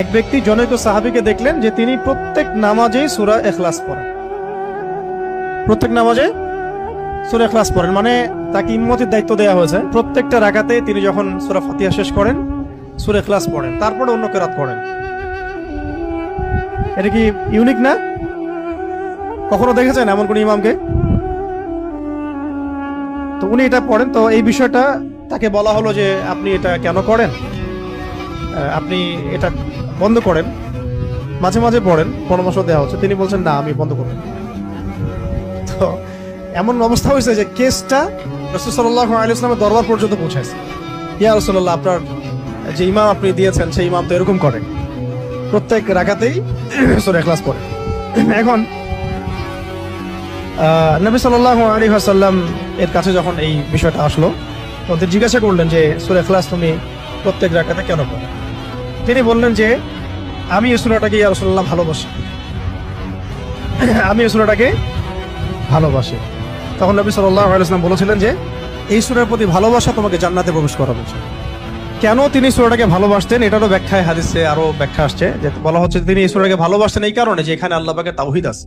এক ব্যক্তি জনৈক সাহাবীকে দেখলেন যে তিনি প্রত্যেক নামাজেই সূরা ইখলাস পড়েন। প্রত্যেক নামাজে সূরা ইখলাস পড়েন, মানে তাকে ইমামতির দায়িত্ব দেওয়া হয়েছে। প্রত্যেকটা রাকাতে তিনি যখন সূরা ফাতিহা শেষ করেন সূরা ইখলাস পড়েন, তারপরে অন্য কিরাত পড়েন। এটা কি ইউনিক না? কখনো দেখেছেন এমন কোন ইমামকে? তো উনি এটা পড়েন। তো এই বিষয়টা তাকে বলা হলো যে আপনি এটা কেন করেন, আপনি এটা বন্ধ করেন, মাঝে মাঝে পড়েন, পরামর্শ দেওয়া হচ্ছে। তিনি বলছেন না, আমি বন্ধ করব। তো এমন অবস্থা হয়েছে যে কেসটা রাসূল সাল্লাল্লাহু আলাইহি ওয়াসাল্লামের দরবার পর্যন্ত পৌঁছাইছে। ইয়া রাসূলুল্লাহ, আপনার যে ইমাম আপনি দিয়েছেন সেই ইমাম তো এরকম করে, প্রত্যেক রাকাতেই সূরা ইখলাস পড়ে। এখন নবী সাল্লাল্লাহু আলাইহি ওয়াসাল্লাম এর কাছে যখন এই বিষয়টা আসলো, ওদের জিজ্ঞাসা করলেন যে সূরা ইখলাস তুমি প্রত্যেক রাকাতে কেন পড়ো? তিনি বললেন যে আমি এই সূরাটাকে ইয়া রাসূলুল্লাহ ভালোবাসি, আমি এই সূরাটাকে ভালোবাসি। তখন নবী সাল্লাল্লাহু আলাইহি ওয়াসাল্লাম বলেছিলেন যে এই সূরার প্রতি ভালোবাসা তোমাকে জান্নাতে প্রবেশ করাবে। কেন তিনি সূরাটাকে ভালোবাসতেন এটারও ব্যাখ্যায় হাদিসে আরো ব্যাখ্যা আসছে, যে বলা হচ্ছে তিনি এই সূরাটাকে ভালোবাসতেন এই কারণে যে এখানে আল্লাহ পাকের তাওহীদ আছে।